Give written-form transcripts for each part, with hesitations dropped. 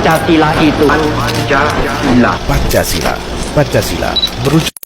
Pancasila itu Pancasila. Pancasila merujuk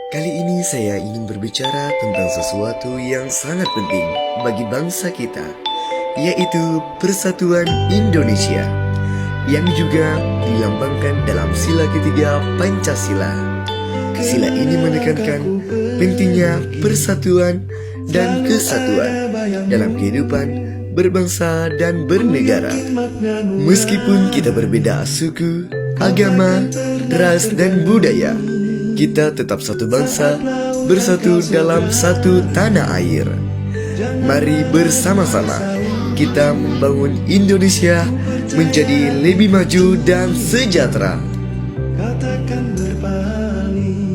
Kali ini saya ingin berbicara tentang sesuatu yang sangat penting bagi bangsa kita, yaitu Persatuan Indonesia, yang juga dilambangkan dalam sila ketiga Pancasila. Sila ini menekankan pentingnya persatuan dan kesatuan dalam kehidupan berbangsa dan bernegara. Meskipun kita berbeda suku, agama, ras, dan budaya, kita tetap satu bangsa, bersatu dalam satu tanah air. Mari bersama-sama kita membangun Indonesia menjadi lebih maju dan sejahtera. Katakan berpaling.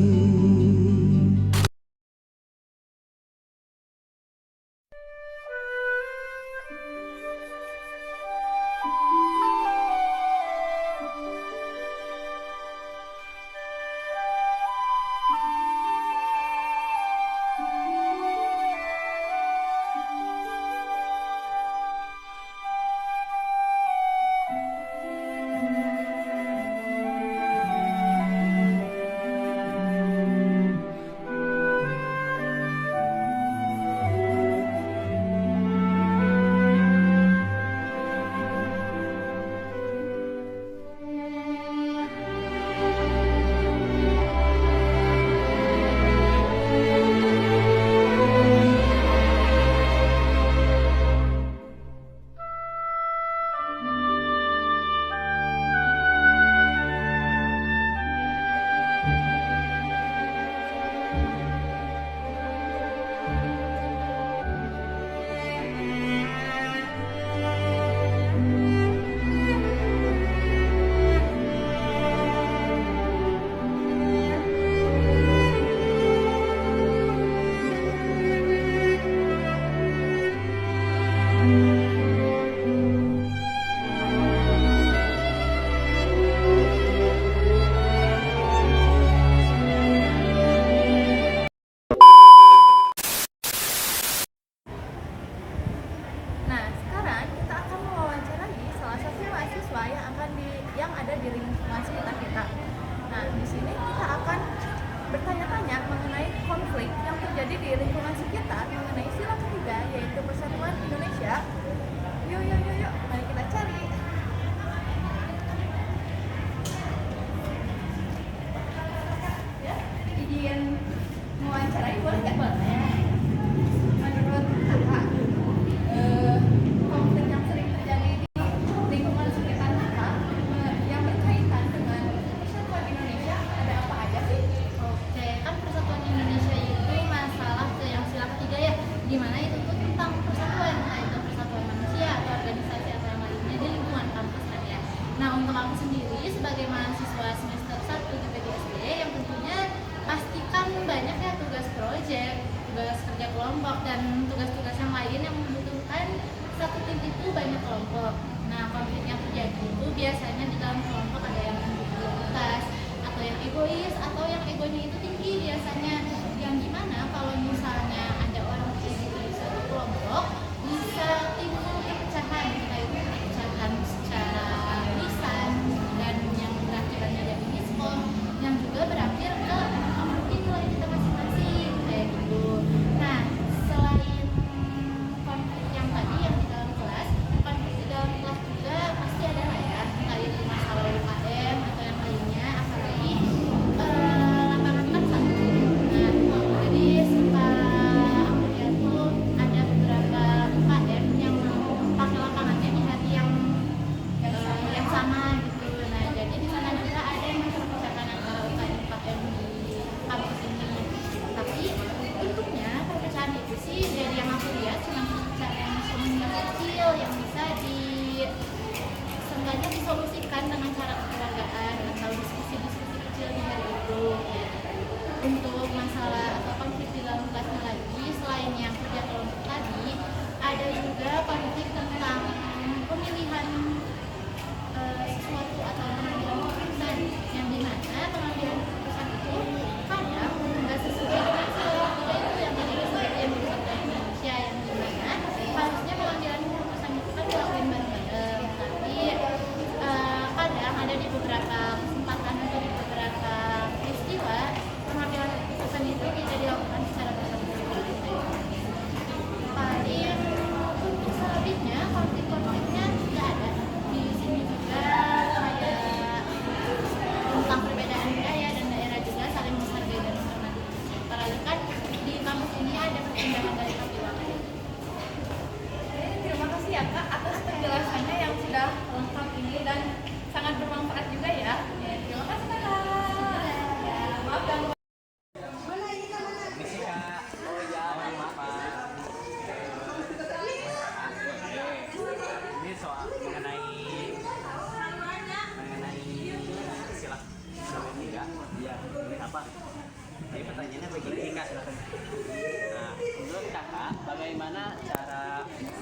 Yang ada di lingkungan sekitar kita. Nah, di sini kita akan bertanya-tanya mengenai konflik yang terjadi di lingkungan sekitar mengenai sila ketiga, yaitu Persatuan Indonesia. Yuk, mari kita cari. Ya, izin mewawancarai boleh nggak? Boleh. Menurut kakak, konflik yang sering terjadi di lingkungan sekitar kita yang berkaitan dengan Persatuan Indonesia ada apa aja sih? Oke, kan Persatuan Indonesia itu masalah yang sila ketiga ya, dimana itu tuh tentang persatuan, itu persatuan manusia atau organisasi atau yang lainnya di lingkungan kampus kan ya. Nah, untuk aku sendiri sebagai mahasiswa semester 1 di PDSD yang tentunya pastikan banyak ya tugas proyek, tugas kerja kelompok, dan tugas-tugas yang lain yang membutuhkan satu tim itu banyak kelompok. Nah, konflik yang terjadi itu biasanya di dalam kelompok ada yang individualitas atau yang egois atau yang egonya itu tinggi biasanya, yang gimana kalau misalnya ada orang ego di satu kelompok bisa timbul perpecahan, entah itu perpecahan secara lisan dan yang berakhirnya jadi miskom, yang juga berakhir ke nilai kita masing-masing kayak gitu. Nah, selain konflik yang tadi yang kita tentang perbedaan budaya dan daerah juga saling menghargai dan menghormati. Lalu kan di kampus ini ada pertimbangan dari KPWK. Terima kasih ya Kak atas penjelasannya yang sudah lengkap ini dan sangat bermanfaat juga ya. Terima kasih Kak. Ya, maaf ganggu. Ini soal mengenai silap tiga. Iya, ini apa? Jadi pertanyaannya begini Kak. Nah, menurut Kakak, bagaimana cara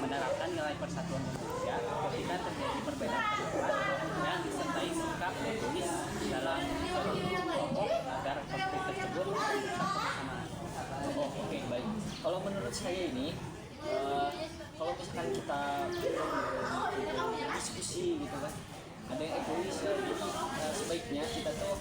menerapkan nilai persatuan Indonesia ketika terjadi perbedaan pendapat yang disertai sikap egois dalam kelompok agar konflik tersebut bersatu bersama? Oh, oke, baik. Kalau menurut saya ini, kalau misalkan kita diskusi gitu kan, ada yang egois ya, jadi sebaiknya kita tuh